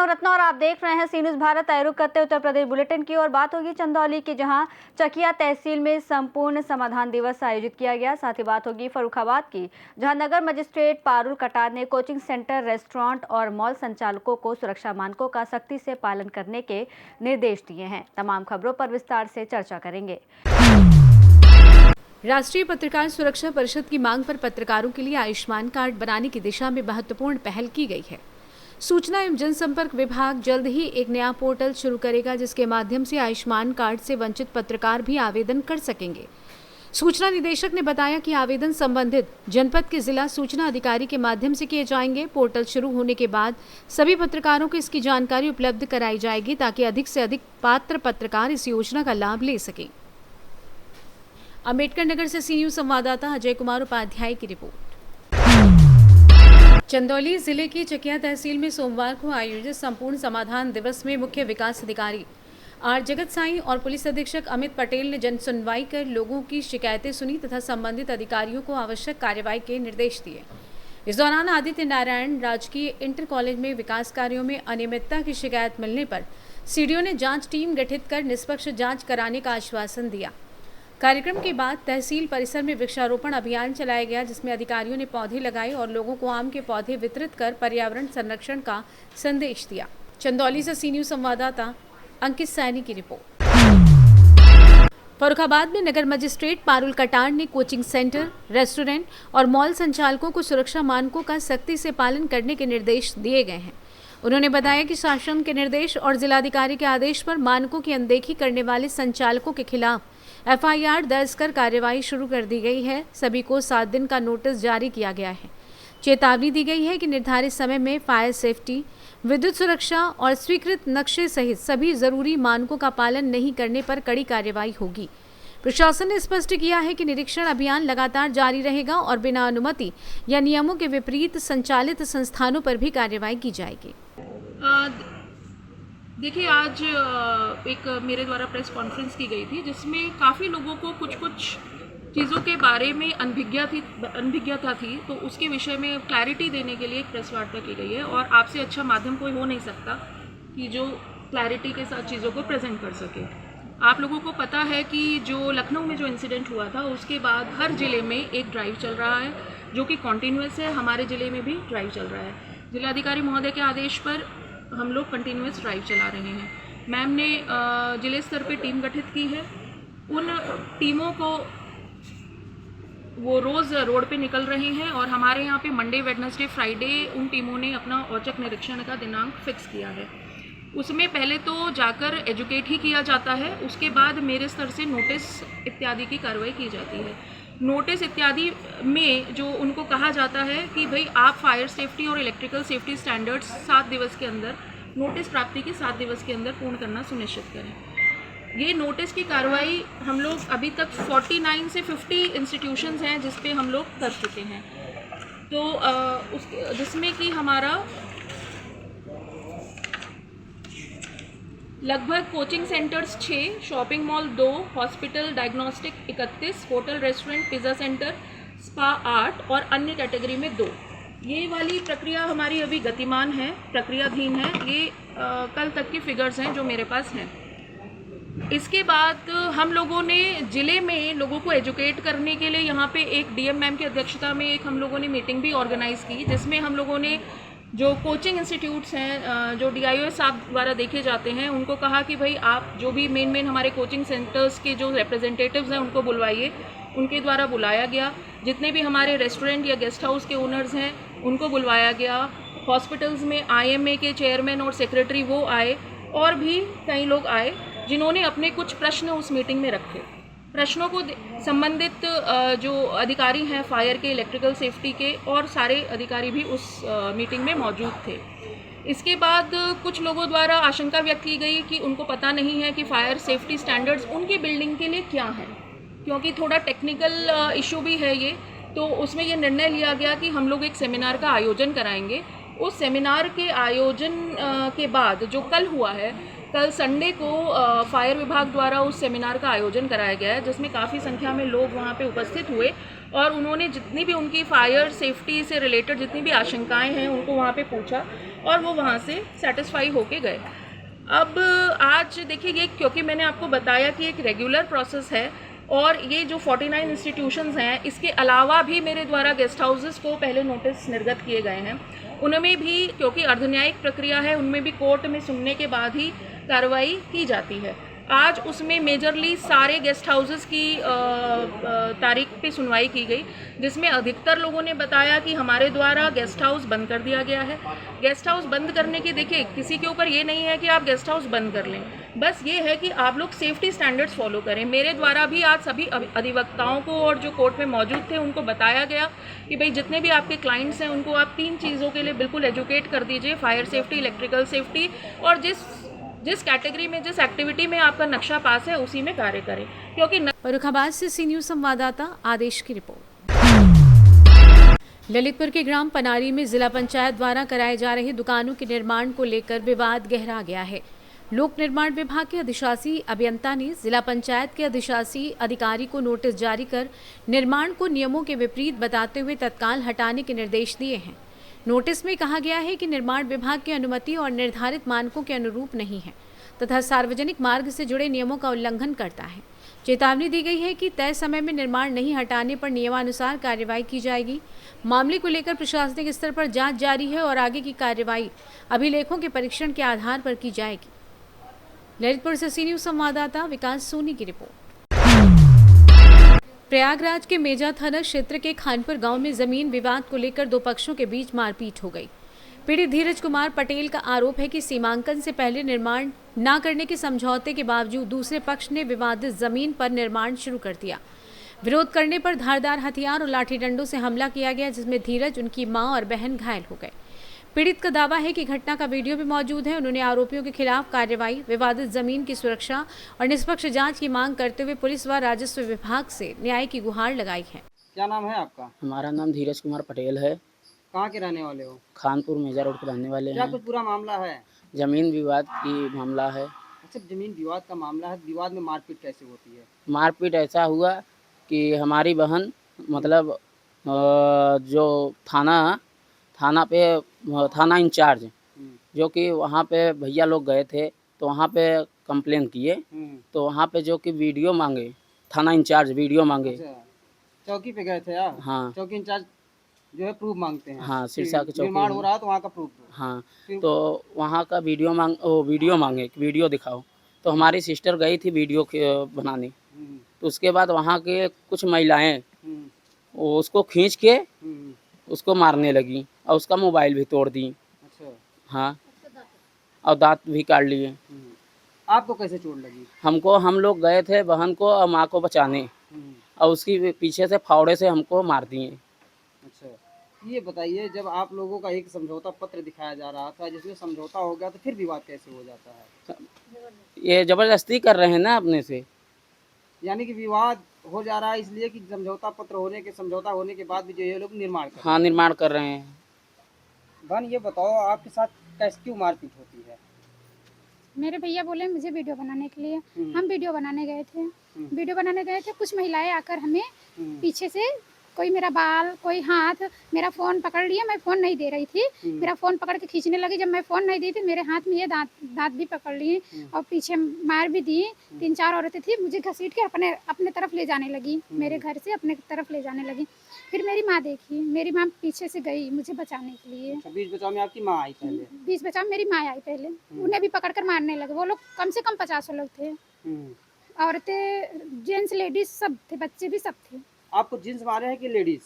मैं रत्ना और आप देख रहे हैं सी न्यूज़ भारत। रुख करते उत्तर प्रदेश बुलेटिन की और बात होगी चंदौली की, जहां चकिया तहसील में संपूर्ण समाधान दिवस आयोजित किया गया। साथ ही बात होगी फर्रुखाबाद की, जहां नगर मजिस्ट्रेट पारुल कटार ने कोचिंग सेंटर, रेस्टोरेंट और मॉल संचालकों को सुरक्षा मानकों का सख्ती से पालन करने के निर्देश दिए हैं। तमाम खबरों पर विस्तार से चर्चा करेंगे। राष्ट्रीय पत्रकार सुरक्षा परिषद की मांग पर पत्रकारों के लिए आयुष्मान कार्ड बनाने की दिशा में महत्वपूर्ण पहल की गई है। सूचना एवं जनसंपर्क विभाग जल्द ही एक नया पोर्टल शुरू करेगा, जिसके माध्यम से आयुष्मान कार्ड से वंचित पत्रकार भी आवेदन कर सकेंगे। सूचना निदेशक ने बताया कि आवेदन संबंधित जनपद के जिला सूचना अधिकारी के माध्यम से किए जाएंगे। पोर्टल शुरू होने के बाद सभी पत्रकारों को इसकी जानकारी उपलब्ध कराई जाएगी, ताकि अधिक से अधिक पात्र पत्रकार इस योजना का लाभ ले सकें। अम्बेडकर नगर से सी न्यूज़ संवाददाता अजय कुमार उपाध्याय की रिपोर्ट। चंदौली जिले की चकिया तहसील में सोमवार को आयोजित संपूर्ण समाधान दिवस में मुख्य विकास अधिकारी आर जगत साई और पुलिस अधीक्षक अमित पटेल ने जन सुनवाई कर लोगों की शिकायतें सुनी तथा संबंधित अधिकारियों को आवश्यक कार्रवाई के निर्देश दिए। इस दौरान आदित्य नारायण राजकीय इंटर कॉलेज में विकास कार्यों में अनियमितता की शिकायत मिलने पर सीडीओ ने जांच टीम गठित कर निष्पक्ष जांच कराने का आश्वासन दिया। कार्यक्रम के बाद तहसील परिसर में वृक्षारोपण अभियान चलाया गया, जिसमें अधिकारियों ने पौधे लगाए और लोगों को आम के पौधे वितरित कर पर्यावरण संरक्षण का संदेश दिया। चंदौली से सी न्यूज़ संवाददाता अंकित सैनी की रिपोर्ट। फर्रुखाबाद में नगर मजिस्ट्रेट पारुल कटार ने कोचिंग सेंटर, रेस्टोरेंट और मॉल संचालकों को सुरक्षा मानकों का सख्ती से पालन करने के निर्देश दिए गए हैं। उन्होंने बताया कि शासन के निर्देश और जिलाधिकारी के आदेश पर मानकों की अनदेखी करने वाले संचालकों के खिलाफ FIR दर्ज कर कार्यवाही शुरू कर दी गई है। सभी को 7 दिन का नोटिस जारी किया गया है। चेतावनी दी गई है कि निर्धारित समय में फायर सेफ्टी, विद्युत सुरक्षा और स्वीकृत नक्शे सहित सभी जरूरी मानकों का पालन नहीं करने पर कड़ी कार्रवाई होगी। प्रशासन ने स्पष्ट किया है कि निरीक्षण अभियान लगातार जारी रहेगा और बिना अनुमति या नियमों के विपरीत संचालित संस्थानों पर भी कार्रवाई की जाएगी। देखिए, आज एक मेरे द्वारा प्रेस कॉन्फ्रेंस की गई थी, जिसमें काफ़ी लोगों को कुछ चीज़ों के बारे में अनभिज्ञता थी, तो उसके विषय में क्लैरिटी देने के लिए एक प्रेस वार्ता की गई है। और आपसे अच्छा माध्यम कोई हो नहीं सकता कि जो क्लैरिटी के साथ चीज़ों को प्रेजेंट कर सके। आप लोगों को पता है कि जो लखनऊ में जो इंसिडेंट हुआ था, उसके बाद हर ज़िले में एक ड्राइव चल रहा है, जो कि कॉन्टीन्यूअस है। हमारे ज़िले में भी ड्राइव चल रहा है। जिलाधिकारी महोदय के आदेश पर हम लोग कंटिन्यूअस ड्राइव चला रहे हैं। मैम ने जिले स्तर पे टीम गठित की है। उन टीमों को वो रोज़ रोड पे निकल रही हैं और हमारे यहाँ पे मंडे, वेडनेसडे, फ्राइडे उन टीमों ने अपना औचक निरीक्षण का दिनांक फिक्स किया है। उसमें पहले तो जाकर एजुकेट ही किया जाता है, उसके बाद मेरे स्तर से नोटिस इत्यादि की कार्रवाई की जाती है। नोटिस इत्यादि में जो उनको कहा जाता है कि भाई आप फायर सेफ्टी और इलेक्ट्रिकल सेफ्टी स्टैंडर्ड्स 7 दिवस के अंदर, नोटिस प्राप्ति के 7 दिवस के अंदर पूर्ण करना सुनिश्चित करें। ये नोटिस की कार्रवाई हम लोग अभी तक 49 से 50 इंस्टीट्यूशंस हैं जिस पे हम लोग कर चुके हैं। तो जिसमें कि हमारा लगभग coaching centres 6, shopping mall 2, hospital diagnostic 31, hotel restaurant pizza centre spa 8 और अन्य कैटेगरी में 2। ये वाली प्रक्रिया हमारी अभी गतिमान है, प्रक्रियाधीन है। ये कल तक की फिगर्स हैं जो मेरे पास हैं। इसके बाद हम लोगों ने ज़िले में लोगों को एजुकेट करने के लिए यहाँ पे एक DM मैम की अध्यक्षता में एक हम लोगों ने मीटिंग भी ऑर्गेनाइज़ की, जिसमें हम लोगों ने जो कोचिंग इंस्टीट्यूट्स हैं जो DIO साहब द्वारा देखे जाते हैं, उनको कहा कि भाई आप जो भी मेन हमारे कोचिंग सेंटर्स के जो रिप्रेजेंटेटिव्स हैं उनको बुलवाइए। उनके द्वारा बुलाया गया। जितने भी हमारे रेस्टोरेंट या गेस्ट हाउस के ओनर्स हैं उनको बुलवाया गया। हॉस्पिटल्स में IMA के चेयरमैन और सेक्रेटरी वो आए, और भी कई लोग आए जिन्होंने अपने कुछ प्रश्न उस मीटिंग में रखे। प्रश्नों को संबंधित जो अधिकारी हैं फायर के, इलेक्ट्रिकल सेफ्टी के, और सारे अधिकारी भी उस मीटिंग में मौजूद थे। इसके बाद कुछ लोगों द्वारा आशंका व्यक्त की गई कि उनको पता नहीं है कि फायर सेफ्टी स्टैंडर्ड्स उनकी बिल्डिंग के लिए क्या है, क्योंकि थोड़ा टेक्निकल इशू भी है ये। तो उसमें ये निर्णय लिया गया कि हम लोग एक सेमिनार का आयोजन कराएंगे। उस सेमिनार के आयोजन के बाद जो कल हुआ है, कल संडे को फायर विभाग द्वारा उस सेमिनार का आयोजन कराया गया है, जिसमें काफ़ी संख्या में लोग वहाँ पे उपस्थित हुए और उन्होंने जितनी भी उनकी फायर सेफ्टी से रिलेटेड जितनी भी आशंकाएं हैं उनको वहाँ पे पूछा। और वो वहाँ से सेटिस्फाई होके गए। अब आज देखिए, ये क्योंकि मैंने आपको बताया कि एक रेगुलर प्रोसेस है और ये जो 49 इंस्टीट्यूशंस हैं, इसके अलावा भी मेरे द्वारा गेस्ट हाउसेस को पहले नोटिस निर्गत किए गए हैं। उनमें भी, क्योंकि अर्धन्यायिक प्रक्रिया है, उनमें भी कोर्ट में सुनने के बाद ही कार्रवाई की जाती है। आज उसमें मेजरली सारे गेस्ट हाउसेस की तारीख पे सुनवाई की गई, जिसमें अधिकतर लोगों ने बताया कि हमारे द्वारा गेस्ट हाउस बंद कर दिया गया है। गेस्ट हाउस बंद करने की, देखिए, किसी के ऊपर ये नहीं है कि आप गेस्ट हाउस बंद कर लें, बस ये है कि आप लोग सेफ्टी स्टैंडर्ड्स फॉलो करें। मेरे द्वारा भी आज सभी अधिवक्ताओं को और जो कोर्ट में मौजूद थे उनको बताया गया कि भाई जितने भी आपके क्लाइंट्स हैं उनको आप 3 चीज़ों के लिए बिल्कुल एजुकेट कर दीजिए: फायर सेफ्टी, इलेक्ट्रिकल सेफ्टी, और जिस कैटेगरी में, जिस एक्टिविटी में आपका नक्शा पास है उसी में कार्य करें, क्योंकि फर्रुखाबाद से सी न्यूज़ संवाददाता आदेश की रिपोर्ट। ललितपुर के ग्राम पनारी में जिला पंचायत द्वारा कराए जा रहे दुकानों के निर्माण को लेकर विवाद गहरा गया है। लोक निर्माण विभाग के अधिशासी अभियंता ने जिला पंचायत के अधिशासी अधिकारी को नोटिस जारी कर निर्माण को नियमों के विपरीत बताते हुए तत्काल हटाने के निर्देश दिए हैं। नोटिस में कहा गया है कि निर्माण विभाग की अनुमति और निर्धारित मानकों के अनुरूप नहीं है तथा सार्वजनिक मार्ग से जुड़े नियमों का उल्लंघन करता है। चेतावनी दी गई है कि तय समय में निर्माण नहीं हटाने पर नियमानुसार कार्रवाई की जाएगी। मामले को लेकर प्रशासनिक स्तर पर जांच जारी है और आगे की कार्रवाई अभिलेखों के परीक्षण के आधार पर की जाएगी। ललितपुर से सी न्यूज़ संवाददाता विकास सोनी की रिपोर्ट। प्रयागराज के मेजा थाना क्षेत्र के खानपुर गांव में जमीन विवाद को लेकर 2 पक्षों के बीच मारपीट हो गई। पीड़ित धीरज कुमार पटेल का आरोप है कि सीमांकन से पहले निर्माण न करने के समझौते के बावजूद दूसरे पक्ष ने विवादित जमीन पर निर्माण शुरू कर दिया। विरोध करने पर धारदार हथियार और लाठी डंडों से हमला किया गया, जिसमें धीरज, उनकी मां और बहन घायल हो गए। पीड़ित का दावा है कि घटना का वीडियो भी मौजूद है। उन्होंने आरोपियों के खिलाफ कार्रवाई, विवादित जमीन की सुरक्षा और निष्पक्ष जांच की मांग करते हुए पुलिस व राजस्व विभाग से न्याय की गुहार लगाई है। क्या नाम है आपका? हमारा नाम धीरज कुमार पटेल है। कहाँ के रहने वाले हो? खानपुर मेजा रोड के रहने वाले क्या हैं। कुछ पूरा मामला है? जमीन विवाद की मामला है। अच्छा, जमीन विवाद का मामला है। विवाद में मारपीट कैसे होती है? मारपीट ऐसा हुआ कि हमारी बहन, मतलब जो थाना इंचार्ज, जो कि वहाँ पे भैया लोग गए थे तो वहाँ पे कंप्लेन किए, तो वहाँ पे जो कि वीडियो मांगे, थाना इंचार्ज वीडियो मांगे। अच्छा, चौकी पे गए थे आप? हाँ। चौकी इंचार्ज जो है प्रूफ मांगते हैं। हाँ, सिरसा की चौकी। निर्माण हो रहा है तो वहाँ का प्रूफ दो। हाँ, फिर- तो वहाँ का वीडियो मांगे, वीडियो दिखाओ। तो हमारी सिस्टर गई थी वीडियो बनाने। तो उसके बाद वहाँ के कुछ महिलाएं वो उसको खींच के उसको मारने लगी और उसका मोबाइल भी तोड़ दी। अच्छा। हाँ, और दांत भी काट लिए। आपको कैसे चोट लगी? हम लोग गए थे बहन को और माँ को बचाने, और उसकी पीछे से फावड़े से हमको मार दिए। अच्छा, ये बताइए, जब आप लोगों का एक समझौता पत्र दिखाया जा रहा था जिसमें समझौता हो गया, तो फिर विवाद कैसे हो जाता है? ये जबरदस्ती कर रहे हैं ना अपने से। यानी कि विवाद हो जा रहा है इसलिए कि समझौता होने के बाद भी जो ये लोग निर्माण कर रहे हैं। हाँ, निर्माण कर रहे हैं। बहन, ये बताओ, आपके साथ कैसे क्यों मारपीट होती है? मेरे भैया बोले मुझे वीडियो बनाने के लिए। हम वीडियो बनाने गए थे। कुछ महिलाएं आकर हमें पीछे से, कोई मेरा बाल, कोई हाथ, मेरा फ़ोन पकड़ लिया। मैं फ़ोन नहीं दे रही थी, मेरा फ़ोन पकड़ के खींचने लगी। जब मैं फ़ोन नहीं दी थी, मेरे हाथ में ये दांत भी पकड़ लिए और पीछे मार भी दी। 3-4 औरतें थी, मुझे घसीट के अपने तरफ ले जाने लगी, मेरे घर से अपने तरफ ले जाने लगी। फिर मेरी माँ देखी, मेरी माँ पीछे से गई मुझे बचाने के लिए। अच्छा, बीच बचाव में आपकी माँ आई पहले? बीच बचाव मेरी माँ आई पहले। उन्हें भी पकड़ कर मारने लगे। वो लोग कम से कम 50 लोग थे। औरतें, जेंट्स, लेडीज सब थे, बच्चे भी सब थे। आपको जेंट्स मारे हैं कि लेडीज?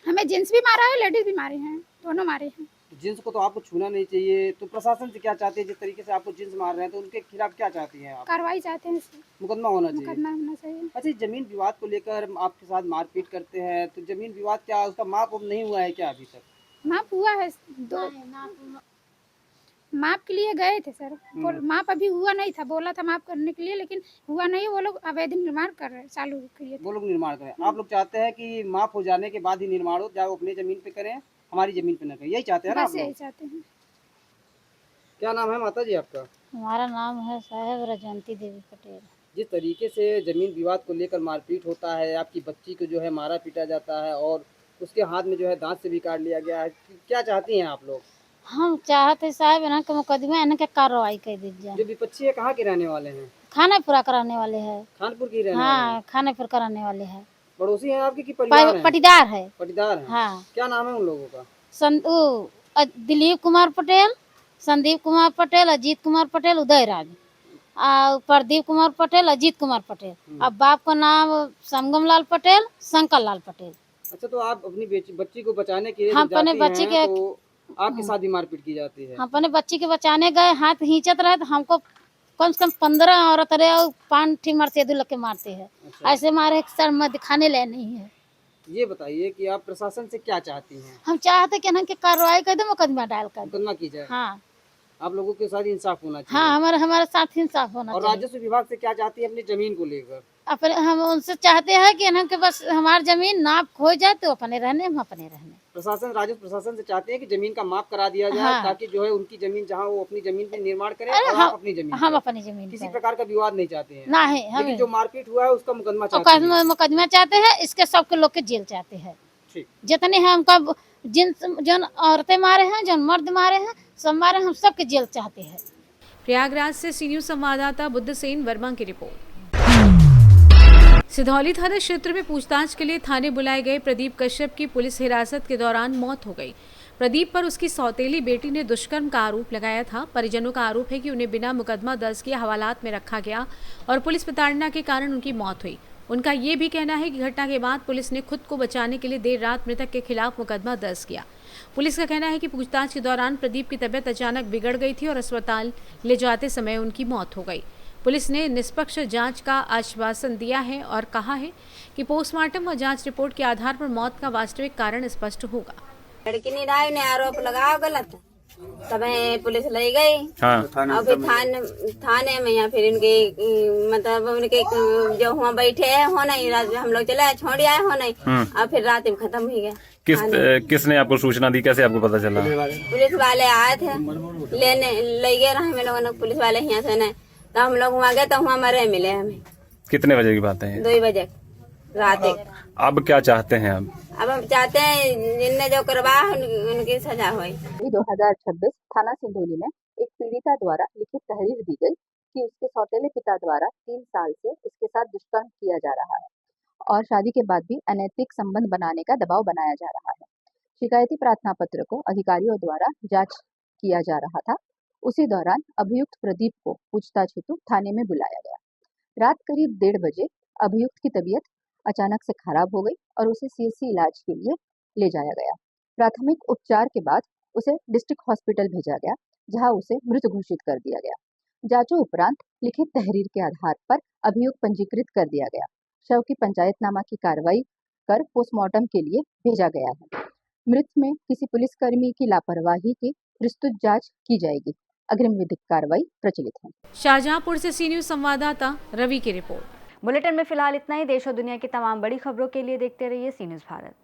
हमें जेंट्स भी मारा है, लेडीज भी मारे हैं, दोनों मारे हैं। जेंट्स को तो आपको छूना नहीं चाहिए, तो प्रशासन से क्या चाहते हैं? जिस तरीके से आपको जेंट्स मार रहे हैं तो उनके खिलाफ क्या चाहती हैं आप? कार्रवाई चाहते हैं, मुकदमा होना चाहिए। मुकदमा होना चाहिए। अच्छा, जमीन विवाद को लेकर आपके साथ मारपीट करते हैं, तो जमीन विवाद क्या उसका माप नहीं हुआ है क्या अभी तक? माप हुआ है, माप के लिए गए थे सर। माप अभी हुआ नहीं था, बोला था माप करने के लिए, लेकिन हुआ नहीं। वो लोग अवैध निर्माण कर रहे हैं, चालू किए थे। वो लोग निर्माण करें, आप लोग चाहते हैं कि माप हो जाने के बाद ही निर्माण हो, चाहे वो अपनी जमीन पे करें, हमारी जमीन पे न करें, यही चाहते हैं ना आप बस यही लोग? चाहते हैं। क्या नाम है माता जी आपका? हमारा नाम है साहेब रजवंती देवी पटेल। जिस तरीके से जमीन विवाद को लेकर मारपीट होता है, आपकी बच्ची को जो है मारा पीटा जाता है और उसके हाथ में जो है दांत से भी काट लिया गया है, क्या चाहती हैं आप लोग? हम चाहते साहब ना कि मुकदमा इन्हें के कार्रवाई कर दी जाए। जो विपक्षी है कहाँ के रहने वाले हैं? खाना पूरा कराने वाले हैं। खानपुर की रहने वाले हैं। हाँ, खाना पूरा कराने वाले हैं। पड़ोसी हैं आपके कि परिवार हैं? पटीदार है। पटीदार हैं। हाँ। क्या नाम है उन लोगों का? दिलीप कुमार पटेल, संदीप कुमार पटेल, अजीत कुमार पटेल, उदय राज, प्रदीप कुमार पटेल, अजीत कुमार पटेल। अब बाप का नाम संगम लाल पटेल, शंकर लाल पटेल। अच्छा, तो आप अपनी बच्ची को बचाने के लिए हम जब अपने जाती बच्ची हैं, के तो आपके साथ भी मारपीट की जाती है? हम अपने बच्ची के बचाने गए, हाथ खींचत रहे तो हमको कम से कम 15 औरत रहे और 5 मरते लग के मारते हैं। अच्छा। ऐसे मारे सर में दिखाने ले नहीं है। ये बताइए कि आप प्रशासन से क्या चाहती हैं? हम चाहते कि ना कि कार्रवाई कर दे, मुकदमा डाल कर। मुकदमा की जाए। हाँ आप लोगों के साथ इंसाफ होना चाहिए। हाँ, हमारे साथ इंसाफ होना और चाहिए। राजस्व विभाग से क्या चाहती है अपनी जमीन को लेकर? अपने हम उनसे चाहते हैं कि ना कि बस हमारी जमीन नाप खो जाए तो अपने रहने, हम अपने रहने। प्रशासन, राजस्व प्रशासन से चाहते हैं कि जमीन का माप करा दिया जाए। हाँ। ताकि जो है उनकी जमीन, जहाँ वो अपनी जमीन पे निर्माण करें अरे और आप अपनी जमीन हम पे। अपनी जमीन किसी पर। प्रकार का विवाद नहीं चाहते हैं। ना है लेकिन हमें जो मारपीट हुआ है उसका मुकदमा चाहते हैं। मुकदमा चाहते हैं, इसके सबके लोग के जेल चाहते हैं। ठीक। जितने हैं हमका जिन औरतें मारे हैं, जिन मर्द मारे हैं, सब मारे हैं, हम सबके जेल चाहते हैं। प्रयागराज से सी न्यूज संवाददाता बुद्ध सेन वर्मा की रिपोर्ट। सिधौली थाना क्षेत्र में पूछताछ के लिए थाने बुलाए गए प्रदीप कश्यप की पुलिस हिरासत के दौरान मौत हो गई। प्रदीप पर उसकी सौतेली बेटी ने दुष्कर्म का आरोप लगाया था। परिजनों का आरोप है कि उन्हें बिना मुकदमा दर्ज किए हवालात में रखा गया और पुलिस प्रताड़ना के कारण उनकी मौत हुई। उनका ये भी कहना है कि घटना के बाद पुलिस ने खुद को बचाने के लिए देर रात मृतक के खिलाफ मुकदमा दर्ज किया। पुलिस का कहना है कि पूछताछ के दौरान प्रदीप की तबीयत अचानक बिगड़ गई थी और अस्पताल ले जाते समय उनकी मौत हो गई। पुलिस ने निष्पक्ष जांच का आश्वासन दिया है और कहा है कि पोस्टमार्टम और जांच रिपोर्ट के आधार पर मौत का वास्तविक कारण स्पष्ट होगा। लड़की निराई ने आरोप लगाया गलत, तब पुलिस ले गई। हाँ। और फिर थाने में या फिर इनके मतलब उनके जो हुआ बैठे हैं हो नहीं, हम लोग चले छोड़ आए हो नहीं। और फिर रात में खत्म हो गया। किसने आपको सूचना दी, कैसे आपको पता चला? पुलिस वाले आए थे लेने, ले गए हम लोगों ने, पुलिस वाले यहाँ से नहीं। तो हम लोग वहाँ गए तो वहाँ मरे मिले हमें। कितने बजे की बात है? 2 बजे रात। अब क्या चाहते हैं आप? अब हम चाहते हैं जिनने जो करवा उनकी सजा हुई। 2026 थाना सिंधौली में एक पीड़िता द्वारा लिखित तहरीर दी गई कि उसके सौतेले पिता द्वारा 3 साल से उसके साथ दुष्कर्म किया जा रहा है और शादी के बाद भी अनैतिक संबंध बनाने का दबाव बनाया जा रहा है। शिकायती प्रार्थना पत्र को अधिकारियों द्वारा जांच किया जा रहा था। उसी दौरान अभियुक्त प्रदीप को पूछताछ हेतु थाने में बुलाया गया। रात करीब 1:30 बजे अभियुक्त की तबीयत अचानक से खराब हो गई और उसे सीएससी इलाज के लिए ले जाया गया। प्राथमिक उपचार के बाद उसे डिस्ट्रिक्ट हॉस्पिटल भेजा गया, जहां उसे मृत घोषित कर दिया गया। जांचों उपरांत लिखित तहरीर के आधार पर अभियुक्त पंजीकृत कर दिया गया। शव की पंचायतनामा की कार्रवाई कर पोस्टमार्टम के लिए भेजा गया है। मृत में किसी पुलिसकर्मी की लापरवाही की विस्तृत जांच की जाएगी। अग्रिम विधिक कार्रवाई प्रचलित है। शाहजहांपुर से सी न्यूज संवाददाता रवि की रिपोर्ट। बुलेटिन में फिलहाल इतना ही। देश और दुनिया की तमाम बड़ी खबरों के लिए देखते रहिए सी न्यूज भारत।